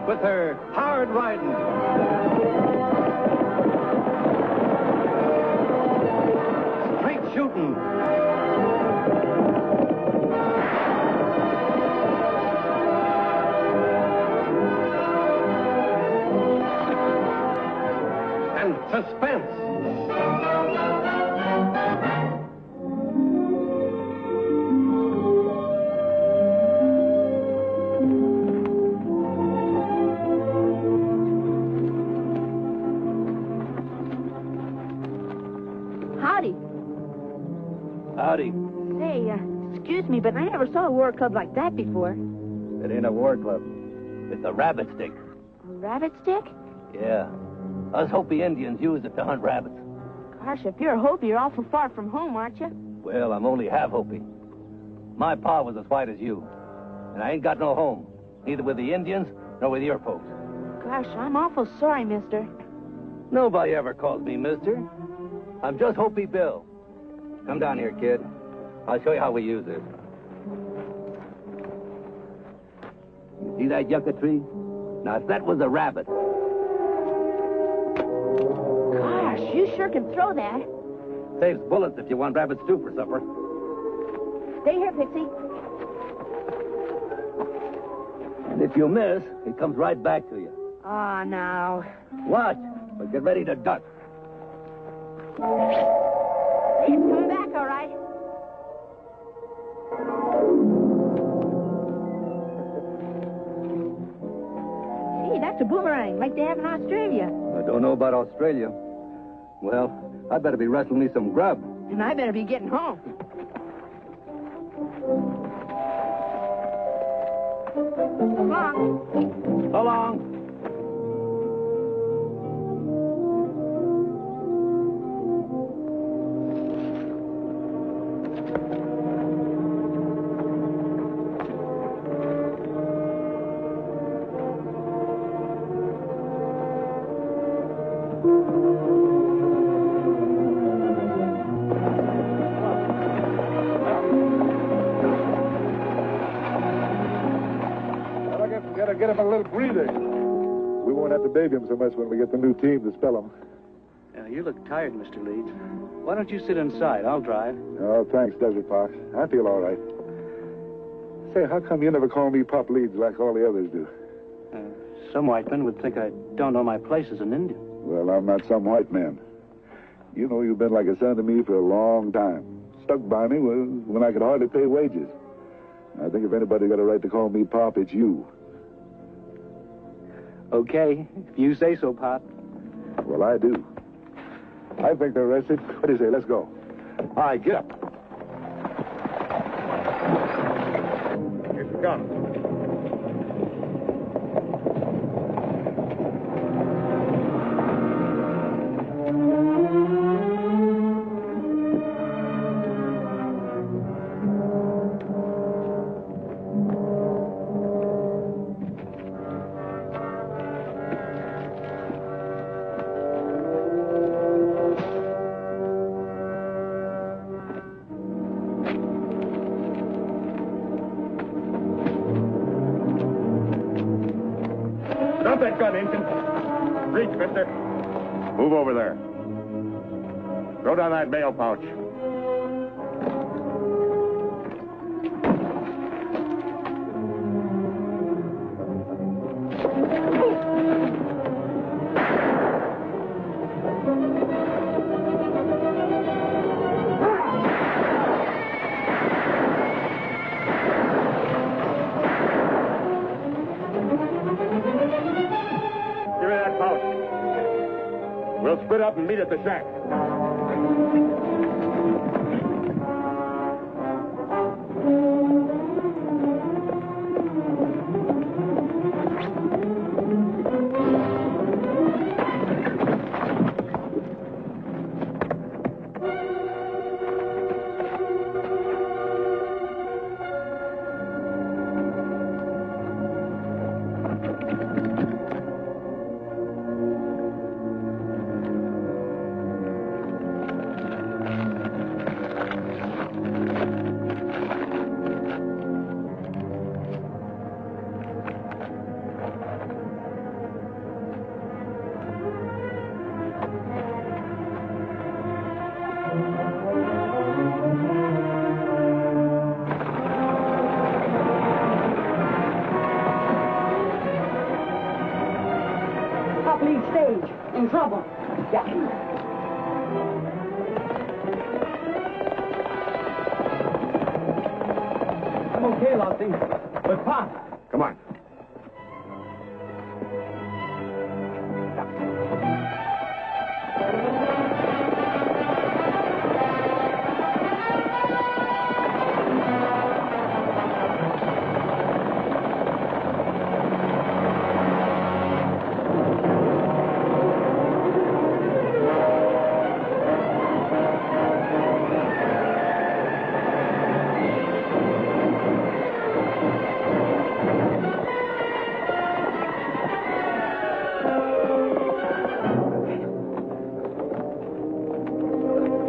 with her hard riding. Straight shooting. And suspense. Howdy. Howdy. Hey, excuse me, but I never saw a war club like that before. It ain't a war club. It's a rabbit stick. A rabbit stick? Yeah. Us Hopi Indians use it to hunt rabbits. Gosh, if you're a Hopi, you're awful far from home, aren't you? Well, I'm only half Hopi. My pa was as white as you. And I ain't got no home, neither with the Indians nor with your folks. Gosh, I'm awful sorry, mister. Nobody ever calls me mister. I'm just Hopi Bill. Come down here, kid. I'll show you how we use this. You see that yucca tree? Now, if that was a rabbit. Gosh, you sure can throw that. Saves bullets if you want rabbit stew for supper. Stay here, Pixie. And if you miss, it comes right back to you. Oh, now. Watch, but get ready to duck. It's coming back, all right. Gee, that's a boomerang, like they have in Australia. I don't know about Australia. Well, I'd better be wrestling me some grub. And I better be getting home. So long. So long. Gotta get him a little breather. We won't have to baby him so much when we get the new team to spell him. You look tired, Mr. Leeds. Why don't you sit inside? I'll drive. Oh, thanks, Desert Fox. I feel all right. Say, how come you never call me Pop Leeds like all the others do? Some white men would think I don't know my place as an Indian. Well, I'm not some white man. You know, you've been like a son to me for a long time. Stuck by me when I could hardly pay wages. I think if anybody got a right to call me Pop, it's you. Okay, if you say so, Pop. Well, I do. I think they're arrested. What do you say? Let's go. All right, get up. Here she comes. Drop that gun, Injun. Reach, mister. Move over there. Throw down that mail pouch. We'll split up and meet at the shack. Pop leads stage. In trouble. Yeah. I'm okay, Lofty. But Pop. Come on.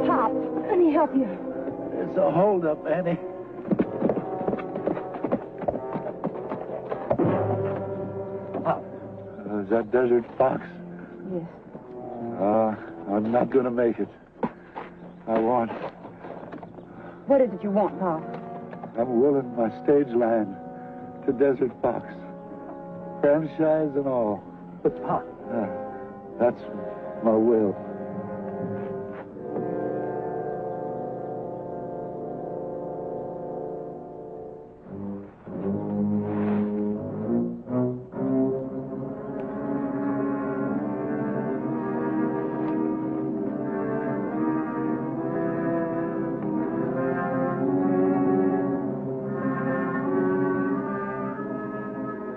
Pop, let me help you. It's a holdup, Annie. Pop. Is that Desert Fox? Yes. I'm not going to make it. What is it you want, Pop? I'm willing my stage line to Desert Fox. Franchise and all. But Pop. That's my will.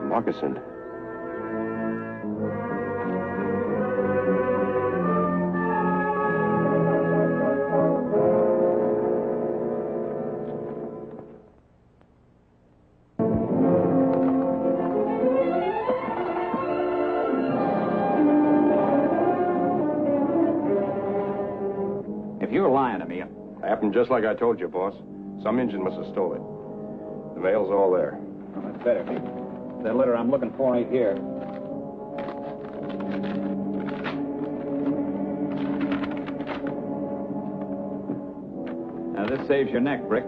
Moccasin. If you're lying to me, Happened just like I told you, boss. Some Injun must have stole it. The mail's all there. well, that's better be. That letter I'm looking for ain't here. Now, this saves your neck, Brick.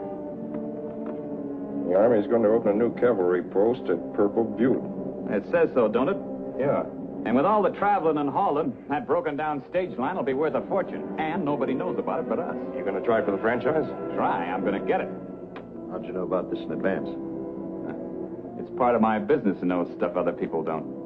The Army's going to open a new cavalry post at Purple Butte. It says so, don't it? Yeah. And with all the traveling and hauling, that broken-down stage line will be worth a fortune. And nobody knows about it but us. You going to try for the franchise? Try. I'm going to get it. How'd you know about this in advance? It's part of my business to know stuff other people don't.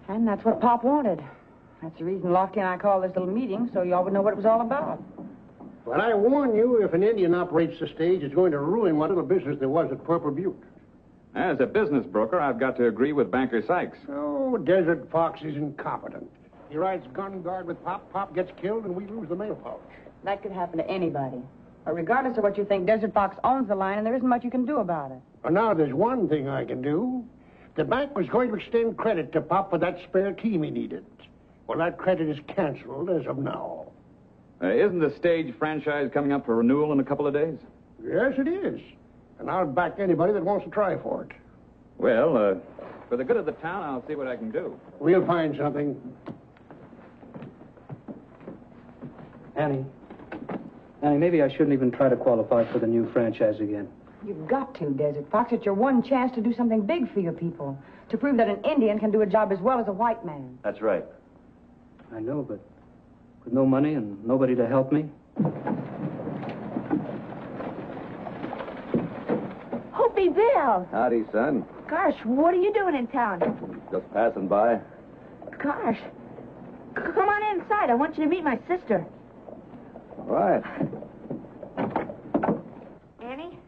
And that's what Pop wanted. That's the reason Lofty and I called this little meeting, so y'all would know what it was all about. But I warn you, if an Indian operates the stage, it's going to ruin what little business there was at Purple Butte. As a business broker, I've got to agree with Banker Sykes. Oh, Desert Fox is incompetent. He rides gun guard with Pop. Pop gets killed, and we lose the mail pouch. That could happen to anybody. But regardless of what you think, Desert Fox owns the line, and there isn't much you can do about it. Well, now there's one thing I can do. The bank was going to extend credit to Pop for that spare team he needed. Well, that credit is canceled as of now. Isn't the stage franchise coming up for renewal in a couple of days? Yes, it is. And I'll back anybody that wants to try for it. Well, for the good of the town, I'll see what I can do. We'll find something. Annie, maybe I shouldn't even try to qualify for the new franchise again. You've got to, Desert Fox. It's your one chance to do something big for your people. To prove that an Indian can do a job as well as a white man. That's right. I know, but with no money and nobody to help me. Hoopy Bill! Howdy, son. Gosh, what are you doing in town? Just passing by. Gosh. Come on inside. I want you to meet my sister. All right. Annie?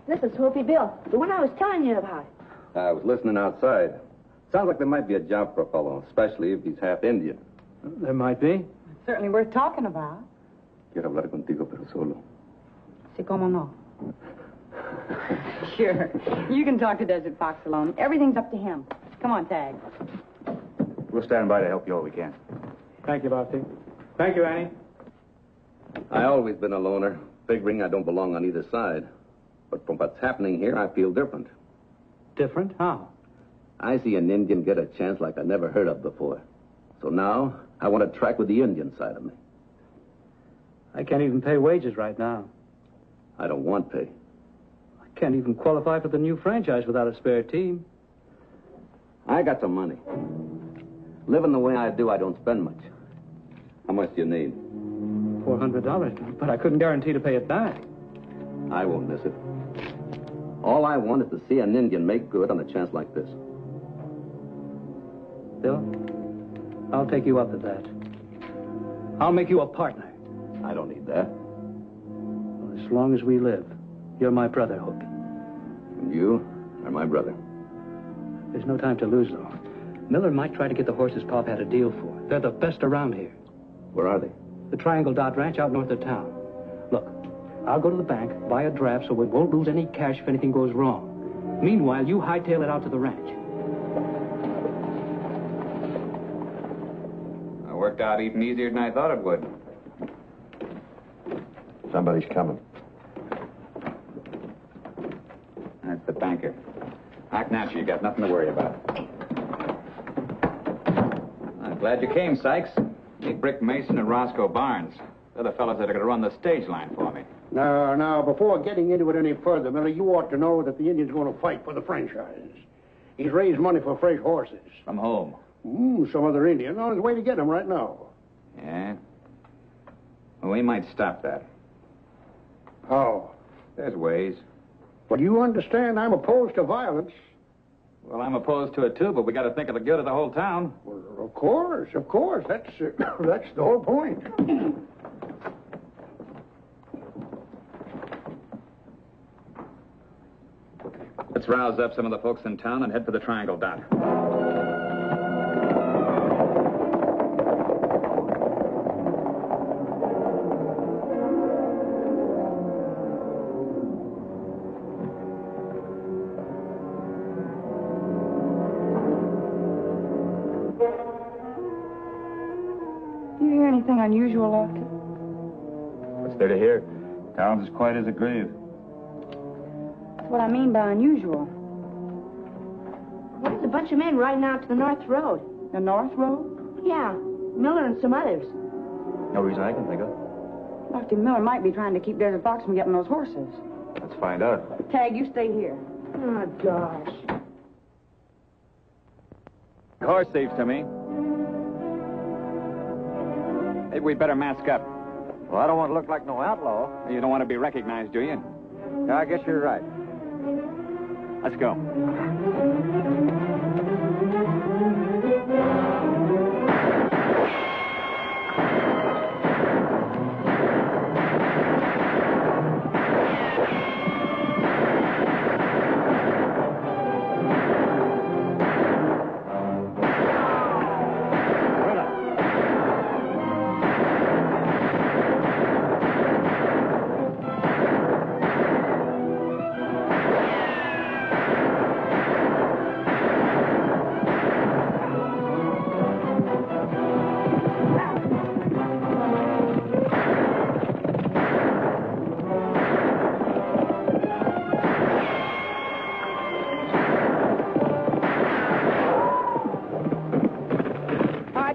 This is Hoopy Bill, the one I was telling you about. I was listening outside. Sounds like there might be a job for a fellow, especially if he's half Indian. There might be. It's certainly worth talking about. Quiero hablar contigo, pero solo. Si, como no. Sure. You can talk to Desert Fox alone. Everything's up to him. Come on, Tag. We'll stand by to help you all we can. Thank you, Lofty. Thank you, Annie. I always been a loner, figuring I don't belong on either side. But from what's happening here, I feel different. Different? How? I see an Indian get a chance like I never heard of before. So now, I want to track with the Indian side of me. I can't even pay wages right now. I don't want pay. I can't even qualify for the new franchise without a spare team. I got some money. Living the way I do, I don't spend much. How much do you need? $400, but I couldn't guarantee to pay it back. I won't miss it. All I want is to see an Indian make good on a chance like this. Bill, I'll take you up to that. I'll make you a partner. I don't need that. Well, as long as we live, you're my brother, Hook. And you are my brother. There's no time to lose, though. Miller might try to get the horses Pop had a deal for. They're the best around here. Where are they? The Triangle Dot Ranch out north of town. Look, I'll go to the bank, buy a draft so we won't lose any cash if anything goes wrong. Meanwhile, you hightail it out to the ranch. It worked out even easier than I thought it would. Somebody's coming. That's the banker. Act natural. You got nothing to worry about. I'm glad you came, Sykes. Meet Brick Mason and Roscoe Barnes. They're the fellows that are going to run the stage line for me. Now, before getting into it any further, Miller, you ought to know that the Indian's going to fight for the franchise. He's raised money for fresh horses. From home. Some other Indian on his way to get them right now. Yeah? Well, we might stop that. How? There's ways. Well, you understand I'm opposed to violence. Well, I'm opposed to it, too, but we got to think of the good of the whole town. Well, of course. That's that's the whole point. Let's rouse up some of the folks in town and head for the Triangle Dot. Anything unusual, Oakley? What's there to hear? Town's as quiet as a grave. That's what I mean by unusual. There's a bunch of men riding out to the North Road. The North Road? Yeah, Miller and some others. No reason I can think of. Lefty Miller might be trying to keep Desert Fox from getting those horses. Let's find out. Tag, you stay here. Oh, gosh. Horse thieves to me. Maybe we'd better mask up. Well, I don't want to look like no outlaw. You don't want to be recognized, do you? Yeah, I guess you're right. Let's go.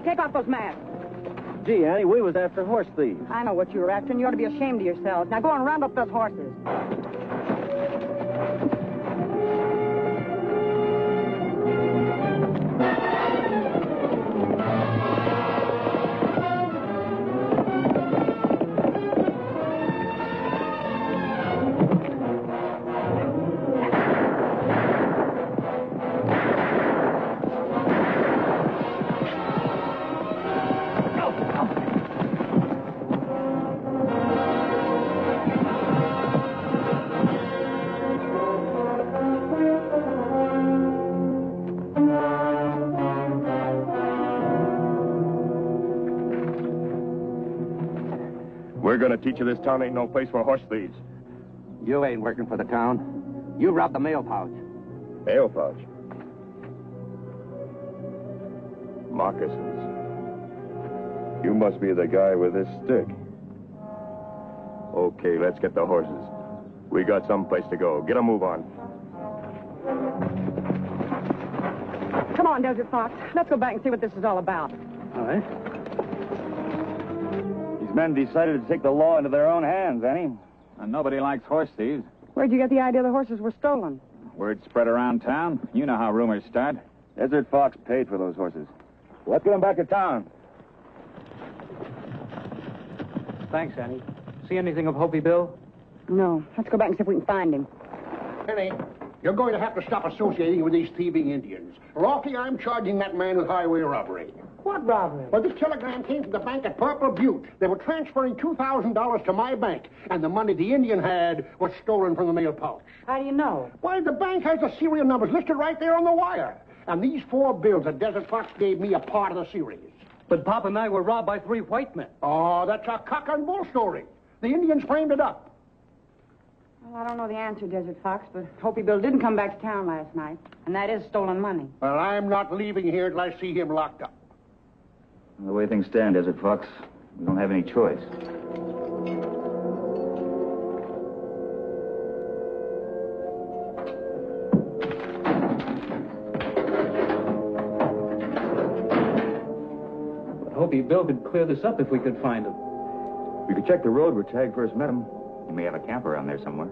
Take off those masks. Gee, Annie, we was after horse thieves. I know what you were after, and you ought to be ashamed of yourselves. Now go and round up those horses. We're going to teach you this town ain't no place for horse thieves. You ain't working for the town. You robbed the mail pouch. Mail pouch. Moccasins. You must be the guy with this stick. Okay, let's get the horses. We got someplace to go. Get a move on. on, Desert Fox. Let's go back and see what this is all about. All right. These men decided to take the law into their own hands, Annie. And nobody likes horse thieves. Where'd you get the idea the horses were stolen? Word spread around town. You know how rumors start. Desert Fox paid for those horses. Let's get them back to town. Thanks, Annie. See anything of Hopi Bill? No. Let's go back and see if we can find him. Penny, you're going to have to stop associating with these thieving Indians. Oakley, I'm charging that man with highway robbery. What robbery? Well, this telegram came from the bank at Purple Butte. They were transferring $2,000 to my bank, and the money the Indian had was stolen from the mail pouch. How do you know? Why, the bank has the serial numbers listed right there on the wire. And these 4 bills that Desert Fox gave me are part of the series. But Pop and I were robbed by 3 white men. Oh, that's a cock and bull story. The Indians framed it up. Well, I don't know the answer, Desert Fox, but Hopi Bill didn't come back to town last night, and that is stolen money. Well, I'm not leaving here till I see him locked up. The way things stand, Desert Fox, we don't have any choice. But Hopi Bill could clear this up if we could find him. We could check the road where Tag first met him. He may have a camp around there somewhere.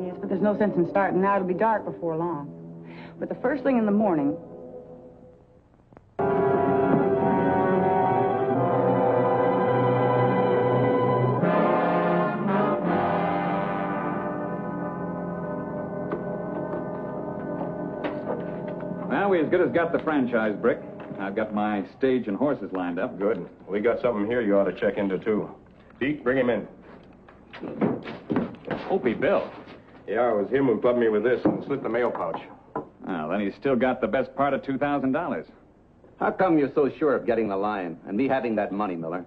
Yes, but there's no sense in starting now. It'll be dark before long. But the first thing in the morning... Well, we as good as got the franchise, Brick. I've got my stage and horses lined up. Good. We got something here you ought to check into, too. Pete, bring him in. Hopi Bill. Yeah, it was him who plugged me with this and slit the mail pouch. Well, then he's still got the best part of $2,000. How come you're so sure of getting the lion and me having that money, Miller?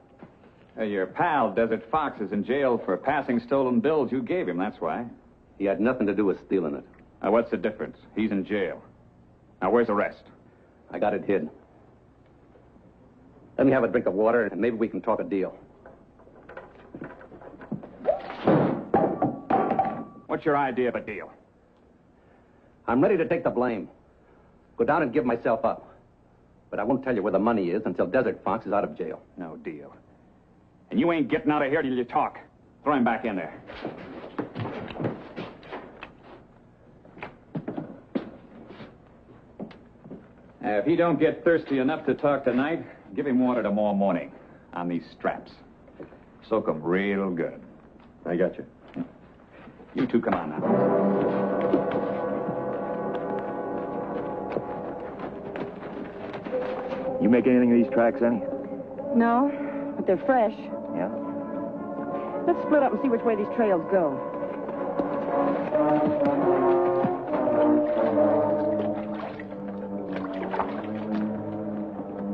Your pal, Desert Fox, is in jail for passing stolen bills you gave him, that's why. He had nothing to do with stealing it. Now, what's the difference? He's in jail. Now, where's the rest? I got it hid. Let me have a drink of water, and maybe we can talk a deal. What's your idea of a deal? I'm ready to take the blame. Go down and give myself up. But I won't tell you where the money is until Desert Fox is out of jail. No deal. And you ain't getting out of here till you talk. Throw him back in there. If he don't get thirsty enough to talk tonight, give him water tomorrow morning on these straps. Soak 'em real good. I got you. You two come on now. You make anything of these tracks, Annie? No, but they're fresh. Yeah? Let's split up and see which way these trails go.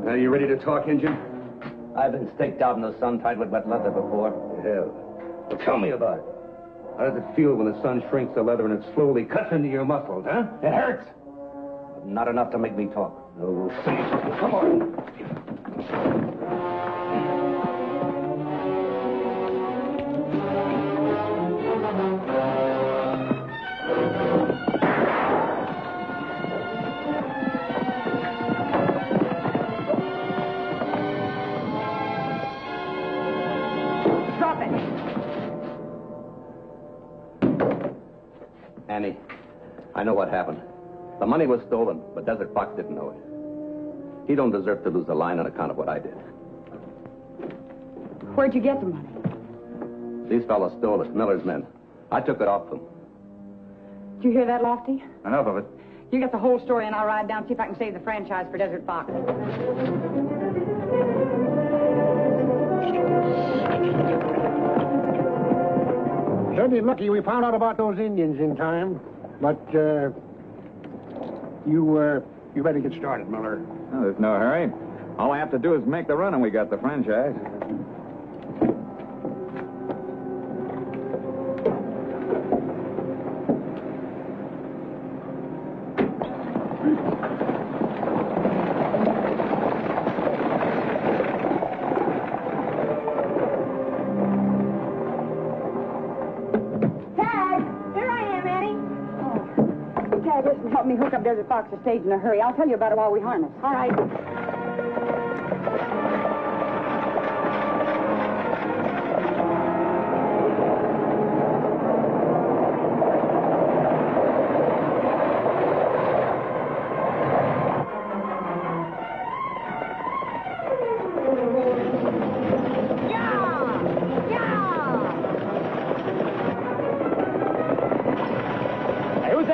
Are you ready to talk, Injun? I've been staked out in the sun tied with wet leather before. Hell. Well, tell me about it. How does it feel when the sun shrinks the leather and it slowly cuts into your muscles, huh? It hurts. But not enough to make me talk. Oh, we'll see. Come on. Annie, I know what happened. The money was stolen, but Desert Fox didn't know it. He don't deserve to lose the line on account of what I did. Where'd you get the money? These fellows stole it, Miller's men. I took it off them. Did you hear that, Lofty? Enough of it. You get the whole story, and I'll ride down and see if I can save the franchise for Desert Fox. Certainly lucky we found out about those Indians in time. But, you better get started, Miller. Oh, there's no hurry. All I have to do is make the run and we got the franchise. me hook up Desert Fox's stage in a hurry. I'll tell you about it while we harness. All right.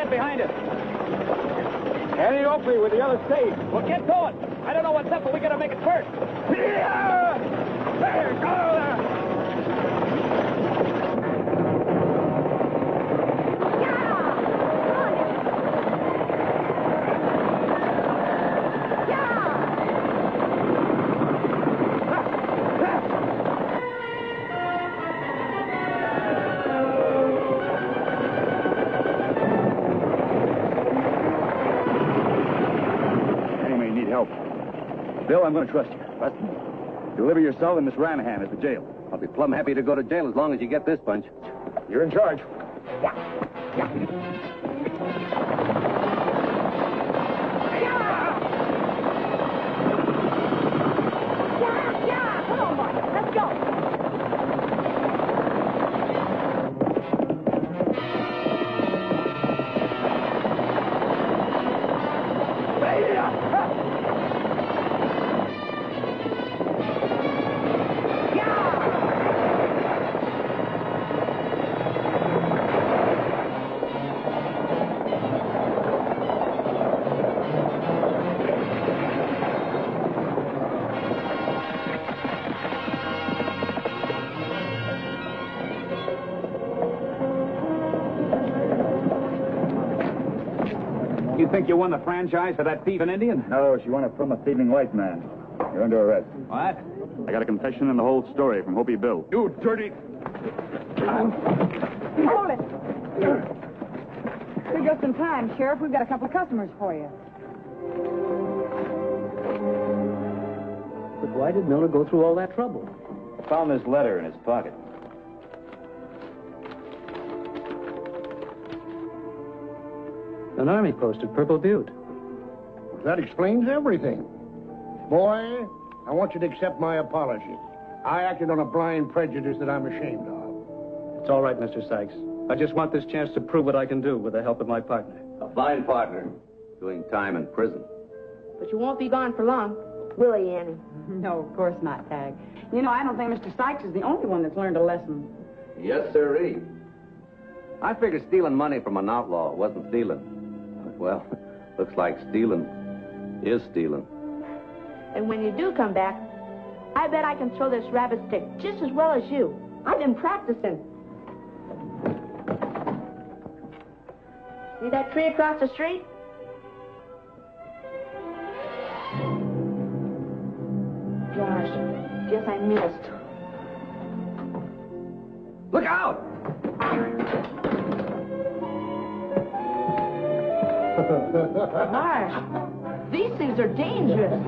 Behind us. Annie Oakley with the other stage. Well, get going. I don't know what's up, but we gotta make it first. There, go there. Bill, I'm going to trust you. Trust me. Deliver yourself and Miss Ranahan at the jail. I'll be plumb happy to go to jail as long as you get this bunch. You're in charge. Come on, boy. Let's go. You think you won the franchise for that thieving Indian? No, she won it from a thieving white man. You're under arrest. What? I got a confession and the whole story from Hopi Bill. You dirty... Hold it. You're just in time, Sheriff. We've got a couple of customers for you. But why did Miller go through all that trouble? Found this letter in his pocket. An army post at Purple Butte. That explains everything. Boy, I want you to accept my apology. I acted on a blind prejudice that I'm ashamed of. It's all right, Mr. Sykes. I just want this chance to prove what I can do with the help of my partner. A fine partner. Doing time in prison. But you won't be gone for long, will he, Annie? No, of course not, Tag. You know, I don't think Mr. Sykes is the only one that's learned a lesson. Yes, sirree. I figured stealing money from an outlaw wasn't stealing. But, well, looks like stealing is stealing. And when you do come back, I bet I can throw this rabbit stick just as well as you. I've been practicing. See that tree across the street? Gosh, guess I missed. Look out! Marsh, these things are dangerous.